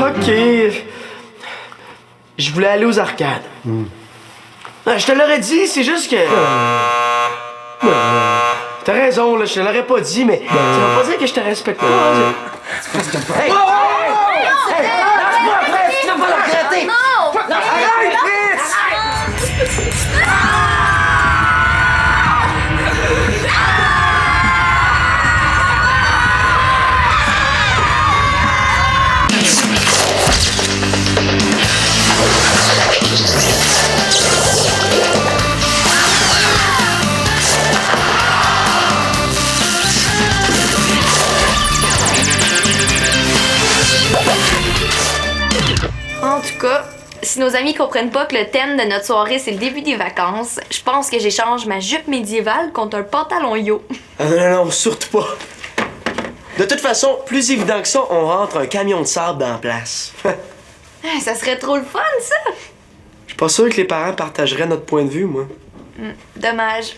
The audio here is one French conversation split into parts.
OK. Je voulais aller aux arcades. Je te l'aurais dit, c'est juste que... T'as raison, là, je te l'aurais pas dit, mais ça veut pas dire que je te respecte pas. Hey! Lâche-moi, Fritz! Tu vas pas le regretter! Non! Arrête, Fritz! En tout cas, si nos amis comprennent pas que le thème de notre soirée c'est le début des vacances, je pense que j'échange ma jupe médiévale contre un pantalon yo. Non, surtout pas. De toute façon, plus évident que ça, on rentre un camion de sable dans la place. Ça serait trop le fun, ça! Je suis pas sûr que les parents partageraient notre point de vue, moi. Dommage.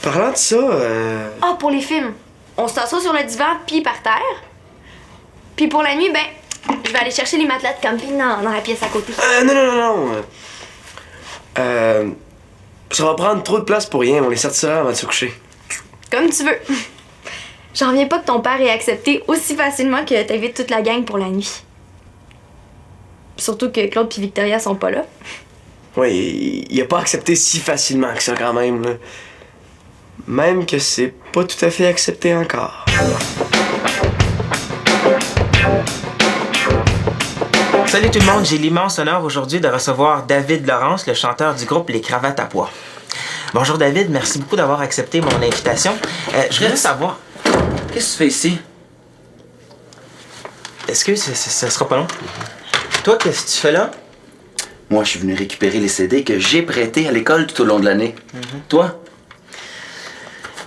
Parlant de ça, Ah, pour les films, on s'assoit sur le divan puis par terre. Puis pour la nuit, ben, je vais aller chercher les matelas de camping dans la pièce à côté. Non. Ça va prendre trop de place pour rien. On les sortira avant de se coucher. Comme tu veux. J'en reviens pas que ton père ait accepté aussi facilement que t'invites toute la gang pour la nuit. Surtout que Claude puis Victoria sont pas là. Oui, il a pas accepté si facilement que ça quand même, là. Même que c'est pas tout à fait accepté encore. Salut tout le monde, j'ai l'immense honneur aujourd'hui de recevoir David Laurence, le chanteur du groupe Les Cravates à Pois. Bonjour David, merci beaucoup d'avoir accepté mon invitation. Je voulais savoir... Qu'est-ce que tu fais ici? Est-ce que ça sera pas long? Toi, qu'est-ce que tu fais là? Moi, je suis venu récupérer les CD que j'ai prêtés à l'école tout au long de l'année. Toi?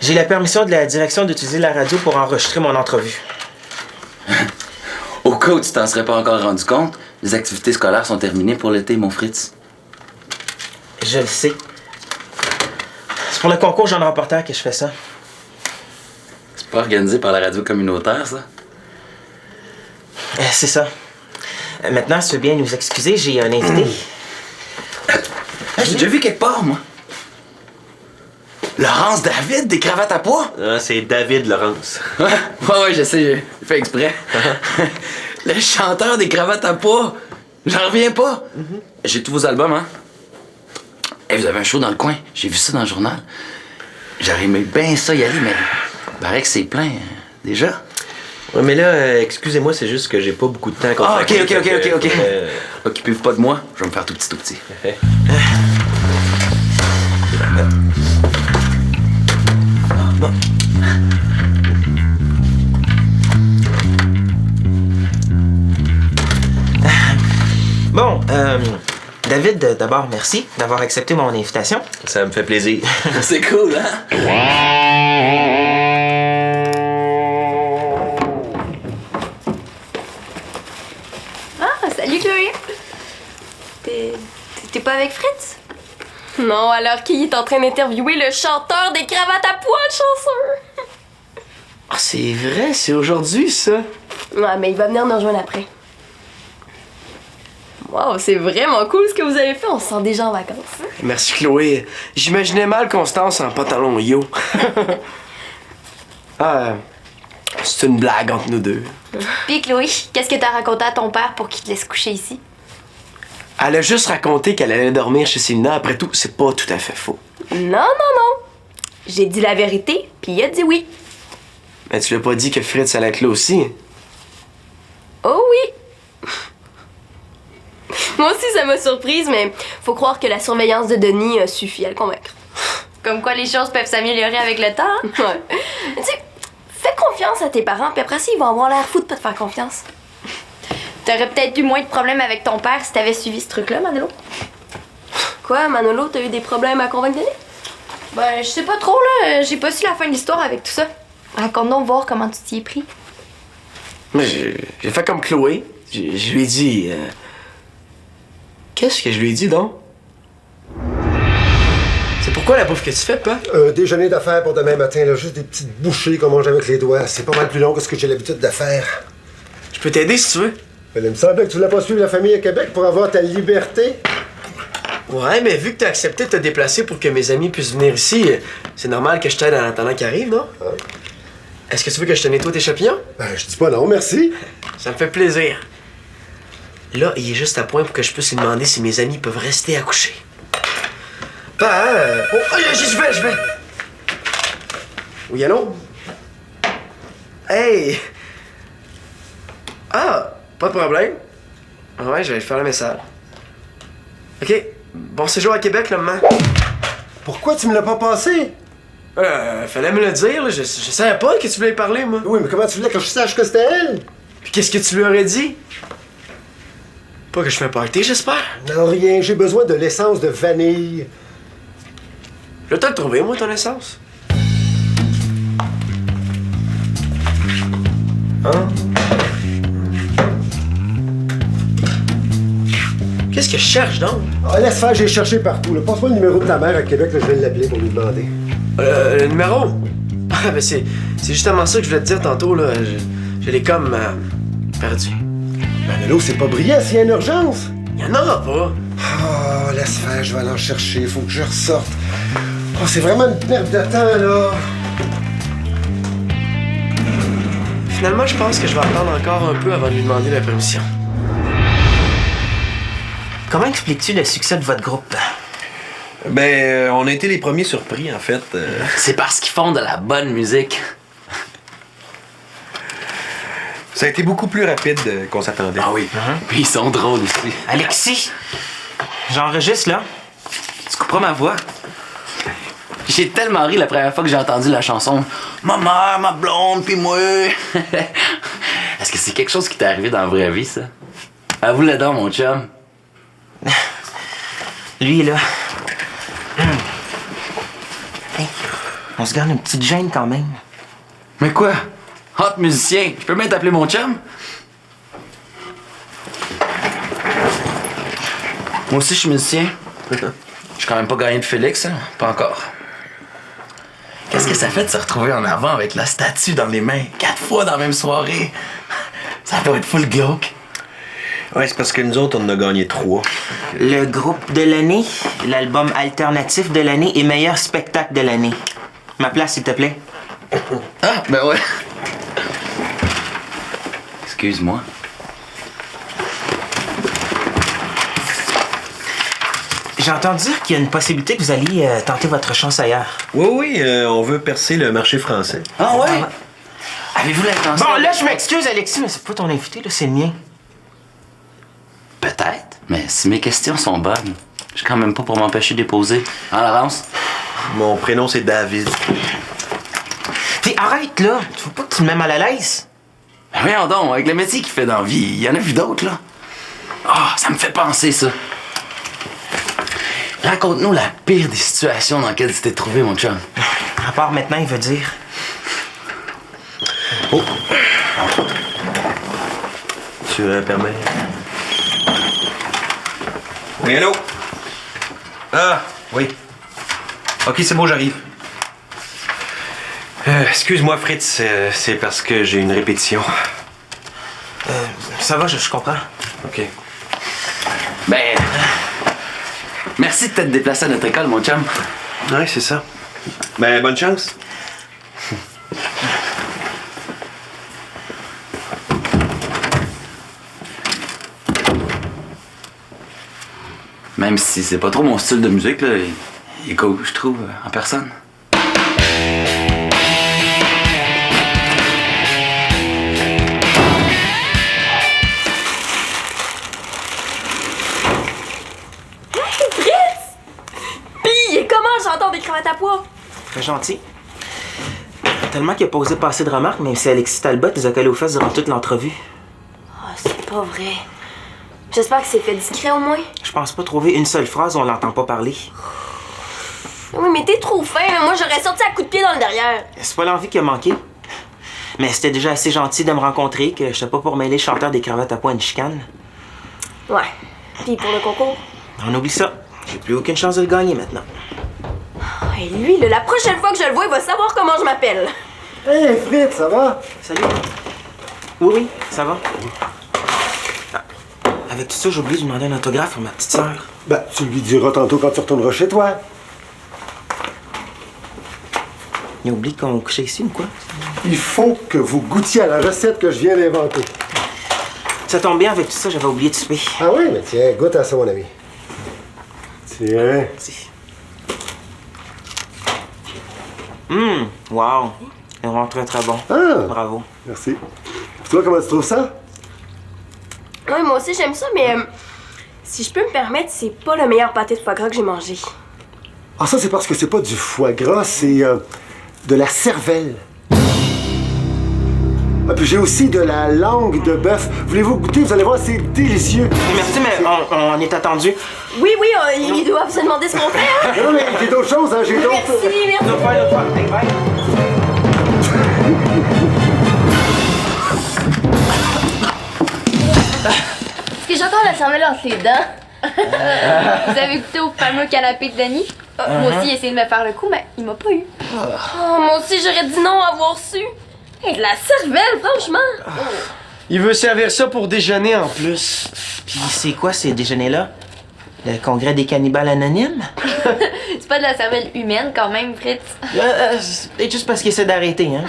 J'ai la permission de la direction d'utiliser la radio pour enregistrer mon entrevue. Au cas où tu t'en serais pas encore rendu compte, les activités scolaires sont terminées pour l'été, mon Fritz. Je le sais. C'est pour le concours jeune reporter que je fais ça. C'est pas organisé par la radio communautaire, ça? C'est ça. Maintenant, si tu veux bien nous excuser, j'ai un invité. J'ai déjà vu quelque part, moi. Laurence David, des cravates à pois? C'est David Laurence. Ouais, je sais, j'ai fait exprès. Le chanteur des cravates à pois. J'en reviens pas. J'ai tous vos albums, hein? Hey, vous avez un show dans le coin. J'ai vu ça dans le journal. J'aurais aimé bien ça y aller, mais il paraît que c'est plein, déjà. Ouais, mais là, excusez-moi, c'est juste que j'ai pas beaucoup de temps à consacrer. OK. Occupez-vous pas de moi, je vais me faire tout petit. Bon, David, d'abord, merci d'avoir accepté mon invitation. Ça me fait plaisir. C'est cool, hein? Ah, salut Chloé! T'es pas avec Fritz? Non, alors qu'il est en train d'interviewer le chanteur des cravates à pois, chanceux! Ah, c'est vrai, c'est aujourd'hui, ça. Ouais, mais il va venir nous rejoindre après. Wow, c'est vraiment cool ce que vous avez fait, on se sent déjà en vacances. Merci, Chloé. J'imaginais mal Constance en pantalon yo. C'est une blague entre nous deux. Puis Chloé, qu'est-ce que t'as raconté à ton père pour qu'il te laisse coucher ici? Elle a juste raconté qu'elle allait dormir chez Célina. Après tout, c'est pas tout à fait faux. Non. J'ai dit la vérité, puis il a dit oui. Mais tu lui as pas dit que Fritz allait être là aussi. Oh oui! Moi aussi, ça m'a surprise, mais faut croire que la surveillance de Denis suffit à le convaincre. Comme quoi les choses peuvent s'améliorer avec le temps. Hein? Ouais. Tu sais, fais confiance à tes parents, puis après ça, ils vont avoir l'air fou de pas te faire confiance. T'aurais peut-être eu moins de problèmes avec ton père si t'avais suivi ce truc-là, Manolo. Quoi, Manolo, t'as eu des problèmes à convaincre Denis? Ben, je sais pas trop, là. J'ai pas su la fin de l'histoire avec tout ça. Raconte-nous voir comment tu t'y es pris. Mais j'ai fait comme Chloé. Je lui ai dit... Qu'est-ce que je lui ai dit, donc? C'est pourquoi la bouffe que tu fais, pas? Déjeuner d'affaires pour demain matin, là, juste des petites bouchées qu'on mange avec les doigts. C'est pas mal plus long que ce que j'ai l'habitude de faire. Je peux t'aider si tu veux. Il me semblait que tu voulais pas suivre la famille à Québec pour avoir ta liberté. Ouais, mais vu que t'as accepté de te déplacer pour que mes amis puissent venir ici, c'est normal que je t'aide en attendant qu'ils arrivent, non? Ah. Est-ce que tu veux que je te nettoie tes champignons? Ben, je dis pas non, merci. Ça me fait plaisir. Là, il est juste à point pour que je puisse lui demander si mes amis peuvent rester à coucher. Oh, je vais. Oui, allô? Hey! Ah, pas de problème. Ouais, je vais faire le message. OK. Bon séjour à Québec, là, maman. Pourquoi tu me l'as pas passé? Fallait me le dire, là. Je savais pas que tu voulais parler, moi. Oui, mais comment tu voulais que je sache que c'était elle? Puis qu'est-ce que tu lui aurais dit? Pas que je fais un party, j'espère. Non, rien, j'ai besoin de l'essence de vanille. Je vais te le trouver, moi, ton essence. Hein? Qu'est-ce que je cherche, donc? Ah, laisse faire, j'ai cherché partout. Passe-moi le numéro de ta mère à Québec, là, je vais l'appeler pour lui demander. Le numéro? Ah, ben c'est justement ça que je voulais te dire tantôt, là. Je l'ai comme perdu. Ben là, c'est pas brillant s'il y a une urgence. Il y en aura pas. Oh, laisse faire, je vais aller en chercher, faut que je ressorte. Oh, c'est vraiment une perte de temps, là. Finalement, je pense que je vais attendre encore un peu avant de lui demander la permission. Comment expliques-tu le succès de votre groupe? Ben, on a été les premiers surpris, en fait. C'est parce qu'ils font de la bonne musique. Ça a été beaucoup plus rapide qu'on s'attendait. Ah oui. Puis ils sont drôles aussi. Alexis, j'enregistre, là. Tu comprends ma voix? J'ai tellement ri la première fois que j'ai entendu la chanson « Ma mère, ma blonde, puis moi! » Est-ce que c'est quelque chose qui t'est arrivé dans la vraie vie, ça? Avoue-le donc, mon chum. Lui, là. Hey, on se garde une petite gêne quand même. Mais quoi? Hot musicien, je peux même t'appeler mon chum? Moi aussi, je suis musicien. J'ai quand même pas gagné de Félix, hein? Pas encore. Qu'est-ce que ça fait de se retrouver en avant avec la statue dans les mains 4 fois dans la même soirée? Ça doit être full glauque. Ouais, c'est parce que nous autres, on en a gagné 3. Le groupe de l'année, l'album alternatif de l'année et meilleur spectacle de l'année. Ma place, s'il te plaît. Ah, ben ouais. Excuse-moi. J'ai entendu dire qu'il y a une possibilité que vous alliez tenter votre chance ailleurs. Oui, on veut percer le marché français. Ah ouais? Avez-vous l'intention? Bon, là, je m'excuse, Alexis, mais c'est pas ton invité, là, c'est le mien. Peut-être, mais si mes questions sont bonnes, je suis quand même pas pour m'empêcher de les poser. Hein, Laurence? Mon prénom, c'est David. T'es arrête, là. Tu veux pas que tu me mets mal à l'aise? Ben voyons donc, avec le métier qu'il fait dans la vie, il y en a vu d'autres, là. Ah, ça me fait penser, ça. Raconte-nous la pire des situations dans lesquelles tu t'es trouvé, mon chum. À part maintenant, il veut dire. Oh! Tu permets? Oui, allô? Ah, oui. OK, c'est bon, j'arrive. Excuse-moi, Fritz, c'est parce que j'ai une répétition. Ça va, je comprends. OK. Ben... Merci de t'être déplacé à notre école, mon chum. Ouais, c'est ça. Ben, bonne chance. Même si c'est pas trop mon style de musique, là, il est cool, je trouve, en personne. Chanteur des cravates à pois. Très gentil. Tellement qu'il a pas osé passer de remarques, même si Alexis Talbot les a collés aux fesses durant toute l'entrevue. Oh, c'est pas vrai. J'espère que c'est fait discret au moins. Je pense pas trouver une seule phrase où on l'entend pas parler. Oui, mais t'es trop fin, là. Moi, j'aurais sorti à coup de pied dans le derrière. C'est pas l'envie qui a manqué. Mais c'était déjà assez gentil de me rencontrer que j'étais pas pour mêler le chanteur des cravates à pois à une chicane. Ouais. Puis pour le concours? On oublie ça. J'ai plus aucune chance de le gagner maintenant. Et lui, là, la prochaine fois que je le vois, il va savoir comment je m'appelle. Hey, Fritz, ça va? Salut. Oui, ça va. avec tout ça, j'ai oublié de demander un autographe pour ma petite sœur. Ben, tu lui diras tantôt quand tu retourneras chez toi. Il a oublié qu'on couchait ici ou quoi? Il faut que vous goûtiez à la recette que je viens d'inventer. Ça tombe bien, avec tout ça, j'avais oublié de souper. Ah oui, mais tiens, goûte à ça, mon ami. Tiens. Merci. Wow. C'est vraiment très très bon. Ah! Bravo. Merci. Toi, comment tu trouves ça? Oui, moi aussi, j'aime ça, mais si je peux me permettre, c'est pas le meilleur pâté de foie gras que j'ai mangé. Ah, ça, c'est parce que c'est pas du foie gras, c'est de la cervelle. Ah, puis j'ai aussi de la langue de bœuf. Voulez-vous goûter? Vous allez voir, c'est délicieux. Merci, mais on est attendu. Oui, ils doivent se demander ce qu'on fait, hein? Non, mais j'ai d'autres choses, hein, j'ai d'autres... Merci. L'autre fois. Hey, bye. Est-ce que j'ai encore la cervelle entre les dents? Vous avez goûté au fameux canapé de Denis? Moi aussi, j'ai essayé de me faire le coup, mais il m'a pas eu. Oh, moi aussi, j'aurais dit non à avoir su. Hey, de la cervelle, franchement. Il veut servir ça pour déjeuner en plus. Puis c'est quoi ces déjeuners-là? Le congrès des cannibales anonymes? C'est pas de la cervelle humaine quand même, Fritz. C'est peut-être juste parce qu'il essaie d'arrêter, hein?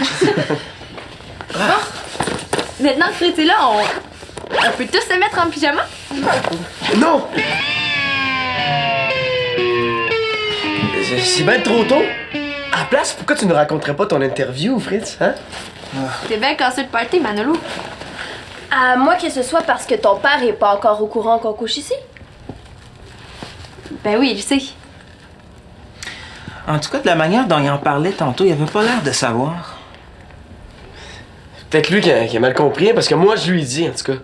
Maintenant que Fritz est là, on peut tous se mettre en pyjama? Non! C'est bien trop tôt. À la place, pourquoi tu ne raconterais pas ton interview, Fritz, hein? T'es bien cassé le party, Manolo. À moins que ce soit parce que ton père est pas encore au courant qu'on couche ici. Ben oui, je sais. En tout cas, de la manière dont il en parlait tantôt, il avait pas l'air de savoir. Peut-être lui qui a mal compris, parce que moi, je lui ai dit, en tout cas.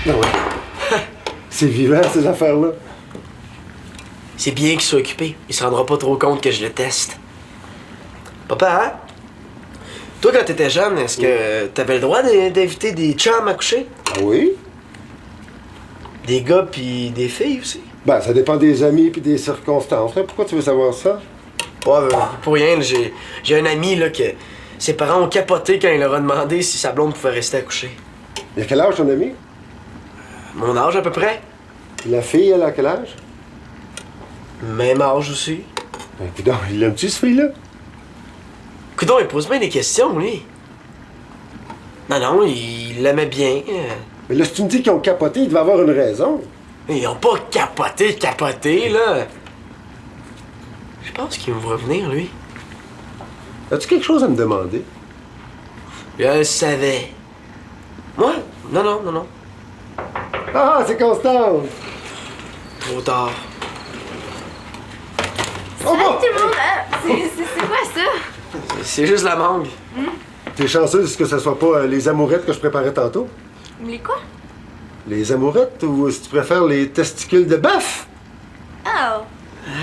Ah ouais. C'est vivant, ces affaires-là. C'est bien qu'il soit occupé. Il se rendra pas trop compte que je le teste. Papa, hein? Toi, quand t'étais jeune, est-ce que t'avais le droit d'inviter des chums à coucher? Ah oui? Des gars pis des filles aussi? Ben, ça dépend des amis puis des circonstances. Là. Pourquoi tu veux savoir ça? Ouais, pour rien, j'ai un ami là que ses parents ont capoté quand il leur a demandé si sa blonde pouvait rester à coucher. Il a quel âge, ton ami? Mon âge à peu près? La fille, elle a quel âge? Même âge aussi. Ben, coudonc, il l'aime-tu, ce fille-là? Coudon, il pose bien des questions, lui. Non, il l'aimait bien. Mais là, si tu me dis qu'ils ont capoté, il devait avoir une raison. Ils ont pas capoté, là. Je pense qu'il me voit venir, lui. As-tu quelque chose à me demander? Je le savais. Moi? Non. Ah, c'est Constance! Trop tard. Oh bon! Tout le monde, c'est quoi ça? C'est juste la mangue. T'es chanceuse que ce soit pas les amourettes que je préparais tantôt? Les quoi? Les amourettes ou si tu préfères les testicules de bœuf? Oh!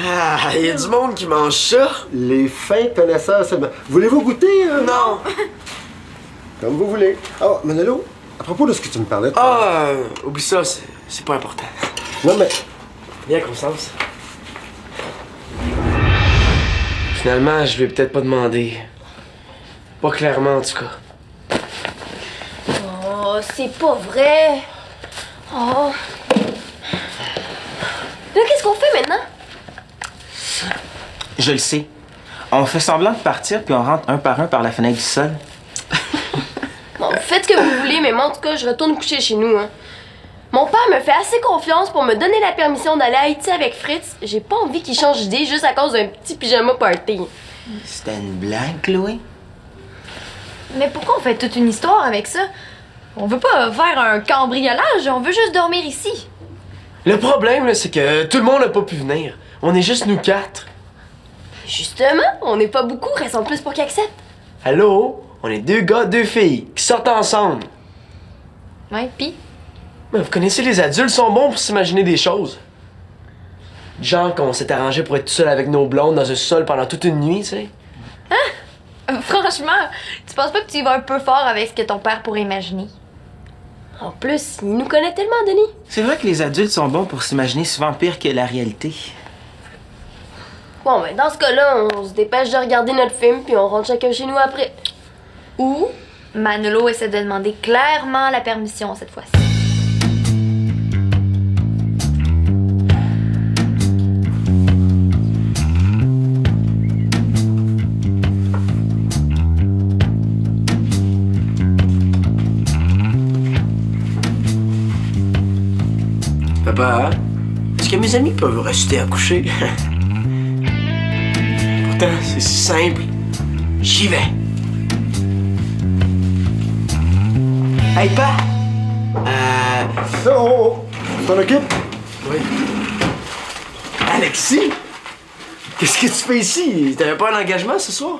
Ah, il y a du monde qui mange ça. Les fins connaisseurs seulement. Voulez-vous goûter? Non. Comme vous voulez. Oh, Manolo, à propos de ce que tu me parlais... Oublie ça, c'est pas important. Non, mais... Viens, Constance. Finalement, je lui ai peut-être pas demandé. Pas clairement, en tout cas. Oh, c'est pas vrai. Oh. Là, qu'est-ce qu'on fait maintenant? Je le sais. On fait semblant de partir, puis on rentre un par la fenêtre du sol. Bon, faites ce que vous voulez, mais moi, en tout cas, je retourne coucher chez nous, hein. Mon père me fait assez confiance pour me donner la permission d'aller à Haïti avec Fritz. J'ai pas envie qu'il change d'idée juste à cause d'un petit pyjama party. C'était une blague, Chloé? Mais pourquoi on fait toute une histoire avec ça? On veut pas faire un cambriolage, on veut juste dormir ici. Le problème, là, c'est que tout le monde n'a pas pu venir. On est juste nous 4. Justement, on n'est pas beaucoup, reste en plus pour qu'il accepte. Allô? On est 2 gars, 2 filles qui sortent ensemble. Ouais, pis? Mais vous connaissez, les adultes sont bons pour s'imaginer des choses. Genre qu'on s'est arrangé pour être tout seul avec nos blondes dans un sol pendant toute une nuit, tu sais. Franchement, tu penses pas que tu y vas un peu fort avec ce que ton père pourrait imaginer? En plus, il nous connaît tellement, Denis. C'est vrai que les adultes sont bons pour s'imaginer souvent pire que la réalité. Bon, ben dans ce cas-là, on se dépêche de regarder notre film, puis on rentre chacun chez nous après. Ou Manolo essaie de demander clairement la permission cette fois-ci. Papa, est-ce que mes amis peuvent rester à coucher? Pourtant, c'est si simple. J'y vais. Hey, pa! Oh! T'en occupes? Oui. Alexis? Qu'est-ce que tu fais ici? T'avais pas un engagement ce soir?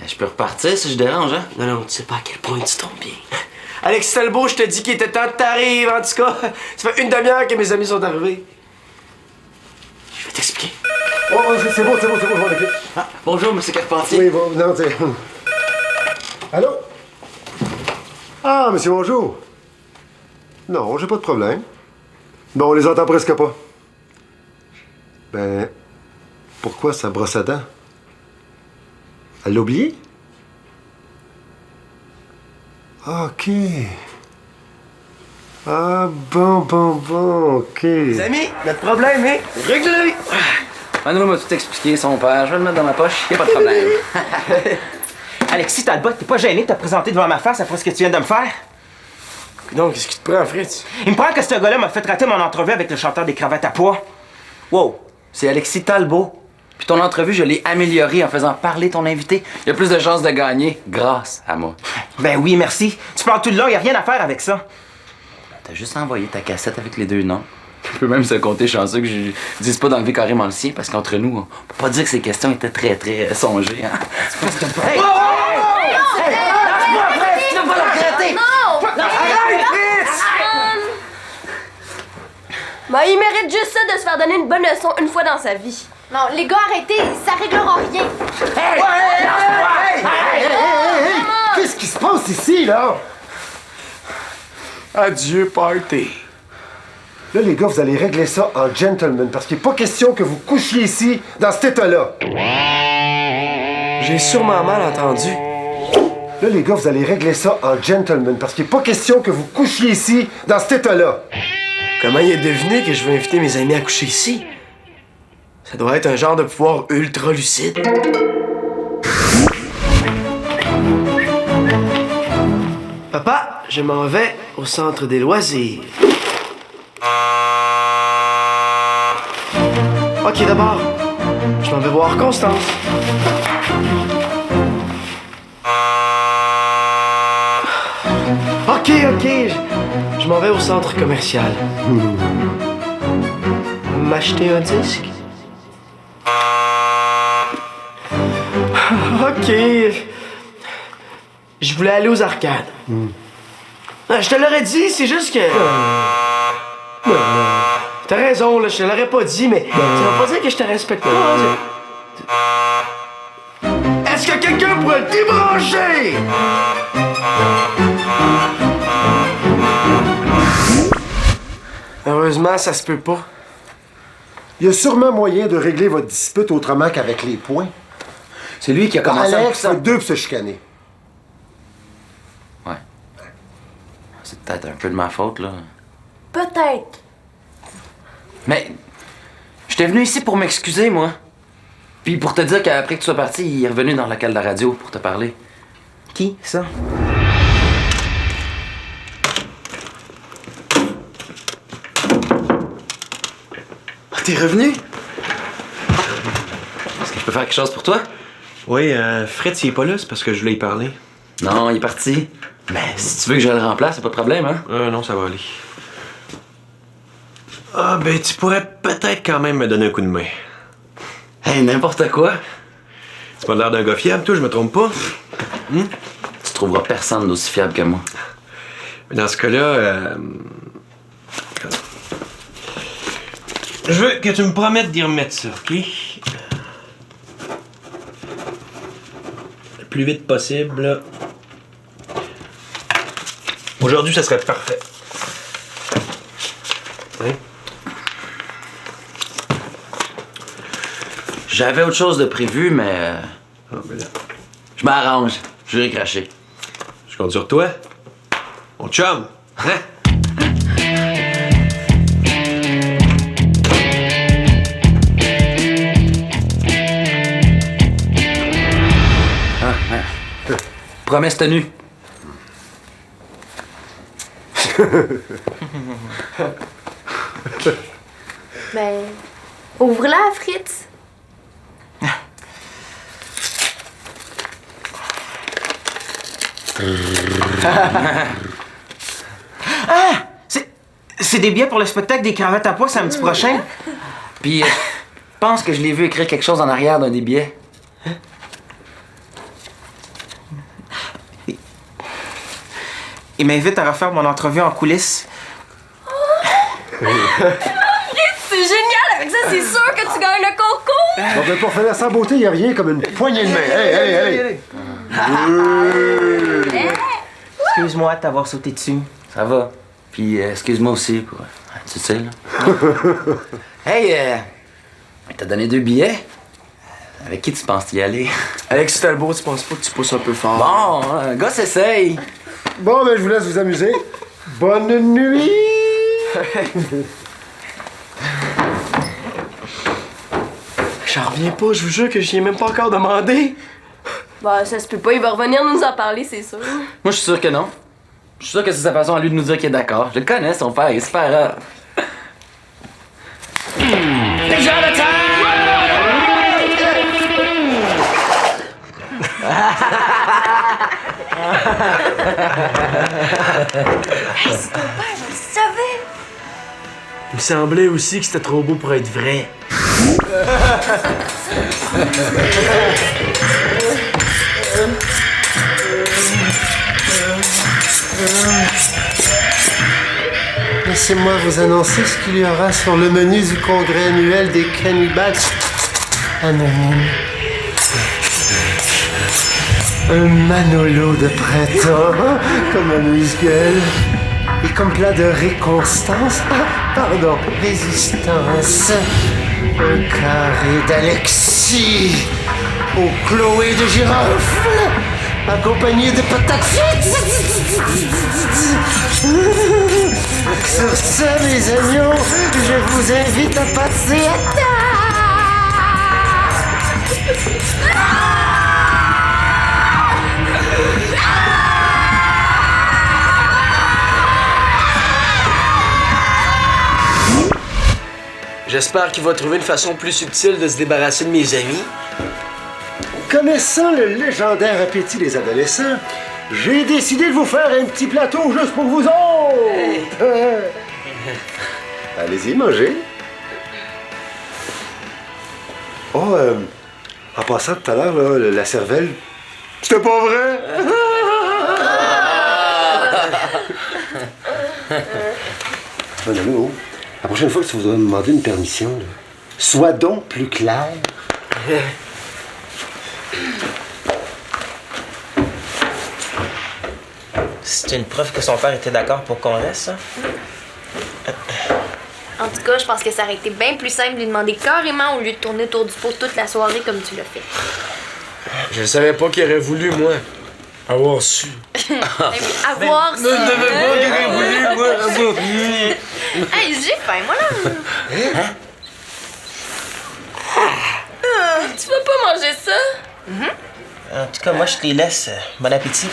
Je peux repartir si je dérange, hein? Non, non, tu sais pas à quel point tu tombes bien. Alexis Talbot, je te dis qu'il était temps que t'arrives, en tout cas. Ça fait une demi-heure que mes amis sont arrivés. Je vais t'expliquer. Oh, c'est bon, je m'en occupe. Ah, bonjour, monsieur Carpentier. Oui, bon, non, c'est... Allô? Ah, monsieur, bonjour. Non, j'ai pas de problème. Bon, on les entend presque pas. Ben, pourquoi ça brosse à dents? Elle l'a oublié? OK. Ah, bon, OK. Les amis, notre problème est réglé. Manolo m'a tout expliqué, son père. Je vais le mettre dans ma poche, y a pas de problème. Alexis Talbot, t'es pas gêné de te présenter devant ma face après ce que tu viens de me faire? Donc, qu'est-ce qui te prend, Fritz? Il me prend que ce gars-là m'a fait rater mon entrevue avec le chanteur des cravates à pois. Wow, c'est Alexis Talbot. Puis ton entrevue, je l'ai améliorée en faisant parler ton invité. Il y a plus de chances de gagner grâce à moi. Ben oui, merci. Tu parles tout le long, y a rien à faire avec ça. T'as juste envoyé ta cassette avec les deux noms. Je peux même se compter chanceux que je dise pas d'enlever carrément le sien, parce qu'entre nous, on peut pas dire que ces questions étaient très, très songées, hein? Hey! Lâche-moi, Fritz! Tu vas pas le regretter! Non! Arrête, Fritz! Ben, il mérite juste ça de se faire donner une bonne leçon une fois dans sa vie. Non, les gars, arrêtez, ça réglera rien. Hey! Qu'est-ce qui se passe ici, là? Adieu, party. Là, les gars, vous allez régler ça en gentleman, parce qu'il n'est pas question que vous couchiez ici, dans cet état-là. J'ai sûrement mal entendu. Là, les gars, vous allez régler ça en gentleman, parce qu'il n'est pas question que vous couchiez ici, dans cet état-là. Comment il a deviné que je vais inviter mes amis à coucher ici? Ça doit être un genre de pouvoir ultra lucide. Papa, je m'en vais au centre des loisirs. Ok, d'abord, je m'en vais voir Constance. Ok, je m'en vais au centre commercial. M'acheter un disque? Ok. Je voulais aller aux arcades. Je te l'aurais dit, c'est juste que... T'as raison, là, je te l'aurais pas dit, mais ça veut pas dire que je te respecte pas. Est-ce que quelqu'un pourrait le débrancher? Heureusement, ça se peut pas. Il y a sûrement moyen de régler votre dispute autrement qu'avec les points. C'est lui qui a commencé Alex, à... fait deux pour se chicaner. Ouais. C'est peut-être un peu de ma faute, là. Peut-être. Mais... J'étais venu ici pour m'excuser, moi. Puis pour te dire qu'après que tu sois parti, il est revenu dans la cale de la radio pour te parler. Qui, ça? T'es revenu? Est-ce que je peux faire quelque chose pour toi? Oui, Fritz, il est pas là, c'est parce que je voulais y parler. Non, il est parti. Mais si tu veux que je le remplace, c'est pas de problème, hein? Non, ça va aller. Ah, ben, tu pourrais peut-être quand même me donner un coup de main. Hey, n'importe quoi. Tu m'as l'air d'un gars fiable, toi, je me trompe pas? Tu trouveras personne d'aussi fiable que moi. Mais dans ce cas-là, je veux que tu me promettes d'y remettre ça, OK? Le plus vite possible, là. Aujourd'hui, ça serait parfait. Hein? J'avais autre chose de prévu, mais... Ah, ben là, je m'arrange. Je vais cracher. je compte sur toi. Mon chum! Hein? Promesse tenue. Ben, ouvre-la, Fritz. Ah! C'est des billets pour le spectacle des cravates à pois samedi prochain. Puis, je pense que je l'ai vu écrire quelque chose en arrière d'un des billets. Il m'invite à refaire mon entrevue en coulisses. C'est génial! Avec ça, c'est sûr que tu gagnes le concours! Bon, ben, pour faire sa beauté, il n'y a rien comme une poignée de main. Hey! Excuse-moi de t'avoir sauté dessus. Ça va. Puis, excuse-moi aussi pour... tu sais, là. Hey, t'as donné 2 billets? Avec qui tu penses y aller? Alex Talbot, tu penses pas que tu pousses un peu fort? Bon, un gars s'essaye. Bon, ben, je vous laisse vous amuser. Bonne nuit! J'en reviens pas, je vous jure que j'y ai même pas encore demandé. Bah, ça se peut pas, il va revenir nous en parler, c'est sûr. Moi, je suis sûr que non. Je suis sûr que c'est sa façon à lui de nous dire qu'il est d'accord. Je le connais, son père, il est super rare. Déjà le temps! Hey, c'est ton père, je le savais! Il me semblait aussi que c'était trop beau pour être vrai. Laissez-moi vous annoncer ce qu'il y aura sur le menu du congrès annuel des cannibales anonymes. Un manolo de printemps, comme amuse-gueule. Et comme plat de réconstance, résistance. Un carré d'Alexis au Chloé de girofle, accompagné de patates frites. Sur ce, mes amis, je vous invite à passer à J'espère qu'il va trouver une façon plus subtile de se débarrasser de mes amis. Connaissant le légendaire appétit des adolescents, j'ai décidé de vous faire un petit plateau juste pour vous autres. Allez-y, mangez. Oh, en passant tout à l'heure, là, la cervelle, c'était pas vrai. Madame, oh, la prochaine fois que tu voudras me demander une permission, là, sois donc plus clair. C'est une preuve que son père était d'accord pour qu'on reste, ça? En tout cas, je pense que ça aurait été bien plus simple de lui demander carrément au lieu de tourner autour du pot toute la soirée comme tu l'as fait. Je savais pas qu'il aurait voulu, moi, avoir su. Avoir Je savais pas qu'il aurait voulu, moi, avoir Hey, j'ai faim, moi, là. Tu vas pas manger ça? En tout cas, moi, je te les laisse. Bon appétit.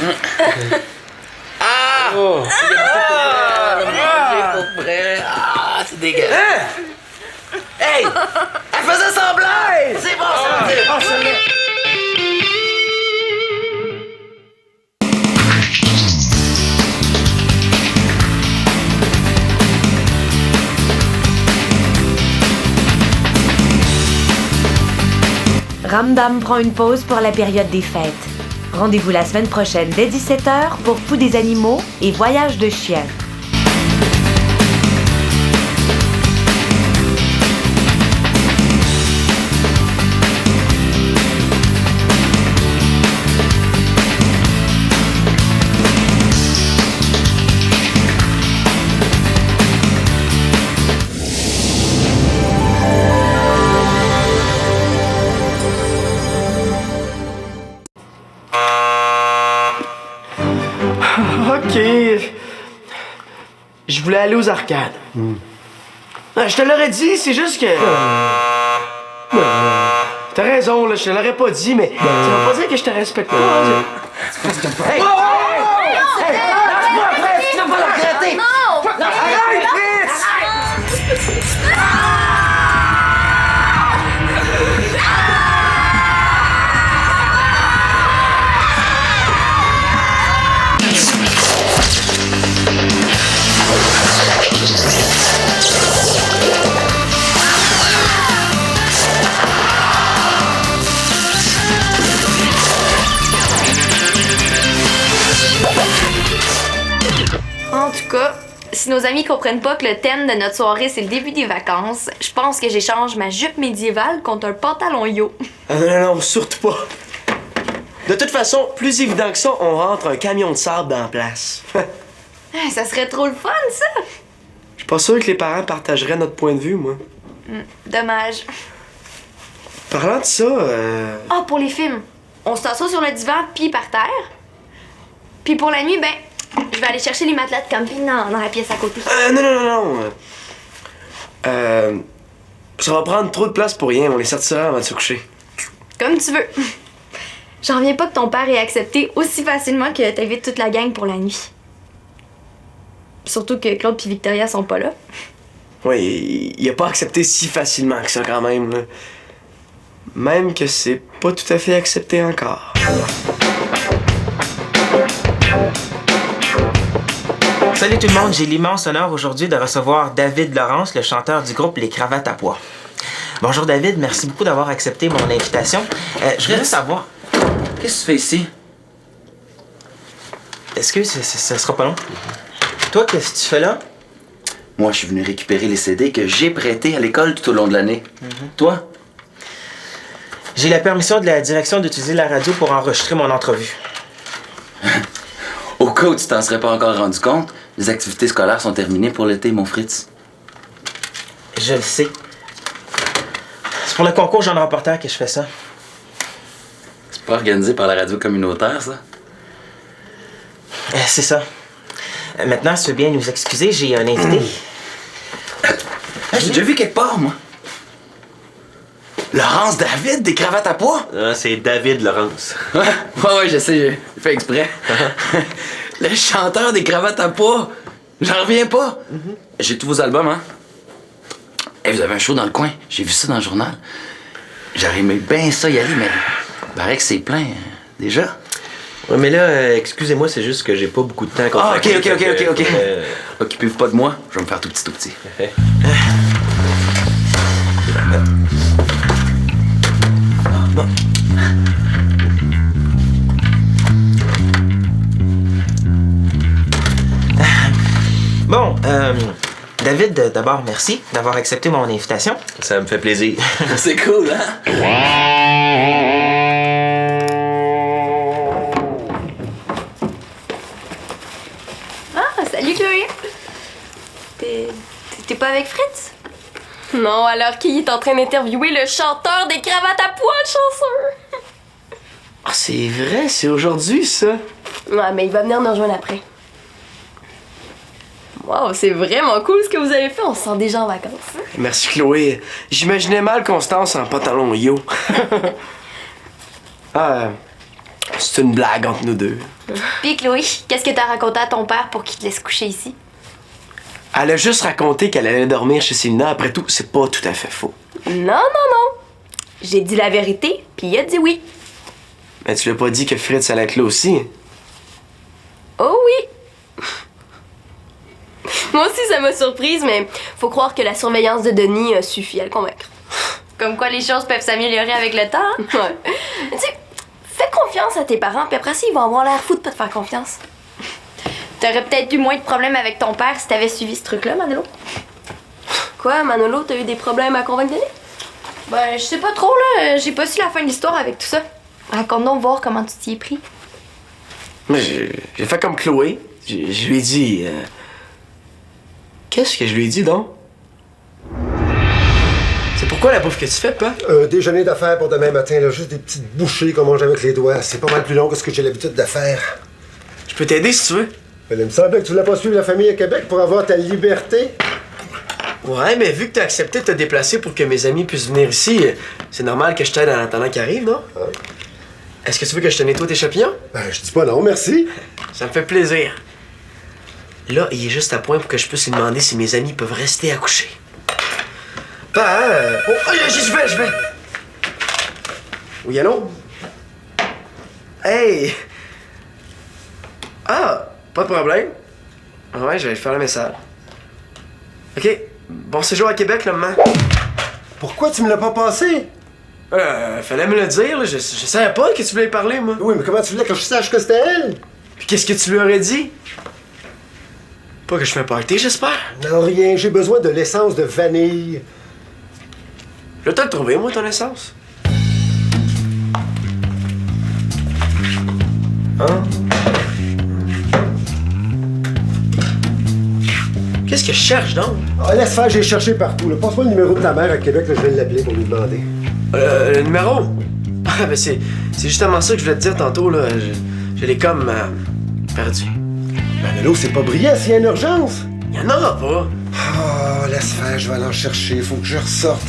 Oh. Pour vrai. Ah, c'est dégueulasse. Hey! Elle faisait semblant! C'est bon, c'est bon, Ramdam prend une pause pour la période des fêtes. Rendez-vous la semaine prochaine dès 17h pour Fou des animaux et Voyage de chiens. OK. Je voulais aller aux arcades. Je te l'aurais dit, c'est juste que... T'as raison, là, je te l'aurais pas dit, mais ça veut pas dire que je te respecte pas. Hey! Non! Arrête, Fritz! En tout cas, si nos amis comprennent pas que le thème de notre soirée c'est le début des vacances, je pense que j'échange ma jupe médiévale contre un pantalon yo. Ah non, surtout pas. De toute façon, plus évident que ça, on rentre un camion de sable dans la place. Ça serait trop le fun, ça! Je suis pas sûr que les parents partageraient notre point de vue, moi. Dommage. Parlant de ça, Ah, pour les films, on se tassera sur le divan puis par terre. Puis pour la nuit, ben, je vais aller chercher les matelas de camping dans la pièce à côté. Non. Ça va prendre trop de place pour rien. On les sortira avant de se coucher. Comme tu veux. J'en reviens pas que ton père ait accepté aussi facilement que t'invites toute la gang pour la nuit. Surtout que Claude et Victoria sont pas là. Oui, il a pas accepté si facilement que ça quand même, là. Même que c'est pas tout à fait accepté encore. Salut tout le monde, j'ai l'immense honneur aujourd'hui de recevoir David Laurence, le chanteur du groupe Les Cravates à Pois. Bonjour David, merci beaucoup d'avoir accepté mon invitation. Je voudrais savoir... Qu'est-ce que tu fais ici? Excuse, ça sera pas long. Toi, qu'est-ce que tu fais là? Moi, je suis venu récupérer les CD que j'ai prêtés à l'école tout au long de l'année. Toi? J'ai la permission de la direction d'utiliser la radio pour enregistrer mon entrevue. Au cas où tu t'en serais pas encore rendu compte, les activités scolaires sont terminées pour l'été, mon Fritz. Je le sais. C'est pour le concours jeune reporter que je fais ça. C'est pas organisé par la radio communautaire, ça? C'est ça. Maintenant, si tu veux bien nous excuser, j'ai un invité. J'ai déjà vu quelque part, moi. Laurence David, des cravates à pois? Ah, c'est David Laurence. Ouais, je sais, j'ai fait exprès. Le chanteur des cravates à pois. J'en reviens pas. J'ai tous vos albums, hein? Hey, vous avez un show dans le coin. J'ai vu ça dans le journal. J'aurais aimé bien ça y aller, mais il paraît que c'est plein, déjà. Ouais, mais là, excusez-moi, c'est juste que j'ai pas beaucoup de temps à consacrer. Ok. Occupez-vous pas de moi, je vais me faire tout petit. Bon, David, d'abord, merci d'avoir accepté mon invitation. Ça me fait plaisir. C'est cool, hein? Ah, salut Chloé! T'es pas avec Fritz? Non, alors qu'il est en train d'interviewer le chanteur des cravates à pois, chanceux! Ah, c'est vrai, c'est aujourd'hui, ça. Ouais, mais il va venir nous rejoindre après. Wow, c'est vraiment cool ce que vous avez fait, on se sent déjà en vacances. Merci, Chloé. J'imaginais mal Constance en pantalon yo. C'est une blague entre nous deux. Puis Chloé, qu'est-ce que t'as raconté à ton père pour qu'il te laisse coucher ici? Elle a juste raconté qu'elle allait dormir chez Célina. Après tout, c'est pas tout à fait faux. Non. J'ai dit la vérité, puis il a dit oui. Mais tu lui as pas dit que Fritz allait être là aussi. Oh oui! Moi aussi, ça m'a surprise, mais faut croire que la surveillance de Denis a suffi à le convaincre. Comme quoi les choses peuvent s'améliorer avec le temps. Hein? Ouais. Tu sais, fais confiance à tes parents, puis après ça, ils vont avoir l'air fou de pas te faire confiance. T'aurais peut-être eu moins de problèmes avec ton père si t'avais suivi ce truc-là, Manolo. Quoi, Manolo, t'as eu des problèmes à convaincre Denis? Ben, je sais pas trop, là. J'ai pas su la fin de l'histoire avec tout ça. Raconte-nous voir comment tu t'y es pris. Moi, j'ai fait comme Chloé. Je lui ai dit... Qu'est-ce que je lui ai dit, donc? C'est pourquoi la bouffe que tu fais, pas? Déjeuner d'affaires pour demain matin, là, juste des petites bouchées qu'on mange avec les doigts. C'est pas mal plus long que ce que j'ai l'habitude de faire. Je peux t'aider si tu veux. Mais il me semblait que tu voulais pas suivre la famille à Québec pour avoir ta liberté. Ouais, mais vu que t'as accepté de te déplacer pour que mes amis puissent venir ici, c'est normal que je t'aide en attendant qu'ils arrivent, non? Ah. Est-ce que tu veux que je te nettoie tes champignons? Ben, je dis pas non, merci. Ça me fait plaisir. Là, il est juste à point pour que je puisse lui demander si mes amis peuvent rester à coucher. Papa, hein? Oh, je vais. Oui, allô? Hey! Ah, pas de problème. Ouais, je vais faire le message. OK. Bon séjour à Québec, là, maman. Pourquoi tu me l'as pas passé? Fallait me le dire, là. Je savais pas que tu voulais parler, moi. Oui, mais comment tu voulais que je sache que c'était elle? Puis qu'est-ce que tu lui aurais dit? Pas que je fais un party, j'espère. Non, rien. J'ai besoin de l'essence de vanille. Je vais te le trouver, moi, ton essence. Hein? Qu'est-ce que je cherche, donc? Ah, laisse faire, j'ai cherché partout. Passe-moi le numéro de ta mère à Québec, là, je vais l'appeler pour lui demander. Le numéro? Ah, ben c'est justement ça que je voulais te dire tantôt, là. Je l'ai comme perdu. Ben là, c'est pas brillant s'il y a une urgence. Il y en aura pas. Oh, laisse faire, je vais aller en chercher. Faut que je ressorte.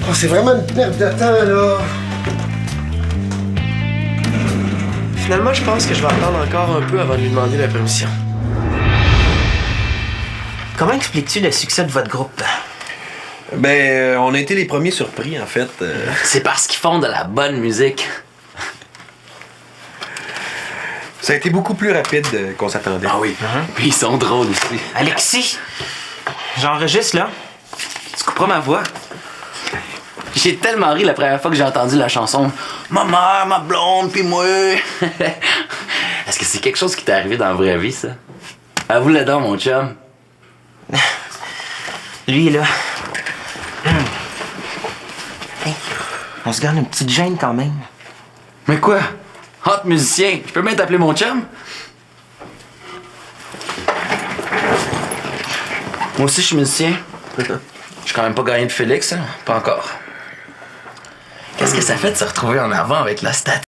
Oh, c'est vraiment une perte de temps, là. Finalement, je pense que je vais attendre encore un peu avant de lui demander la permission. Comment expliques-tu le succès de votre groupe? Ben, on a été les premiers surpris, en fait. C'est parce qu'ils font de la bonne musique. Ça a été beaucoup plus rapide qu'on s'attendait. Ah oui. Puis ils sont drôles aussi. Alexis! J'enregistre, là. Tu couperas ma voix? J'ai tellement ri la première fois que j'ai entendu la chanson « Ma mère, ma blonde, puis moi! » Est-ce que c'est quelque chose qui t'est arrivé dans la vraie vie, ça? Avoue-le donc, mon chum. Lui, là. Hey, on se garde une petite gêne quand même. Mais quoi? Hot musicien, je peux même t'appeler mon chum? Moi aussi, je suis musicien. J'ai quand même pas gagné de Félix, hein? Pas encore. Qu'est-ce que ça fait de se retrouver en avant avec la statue?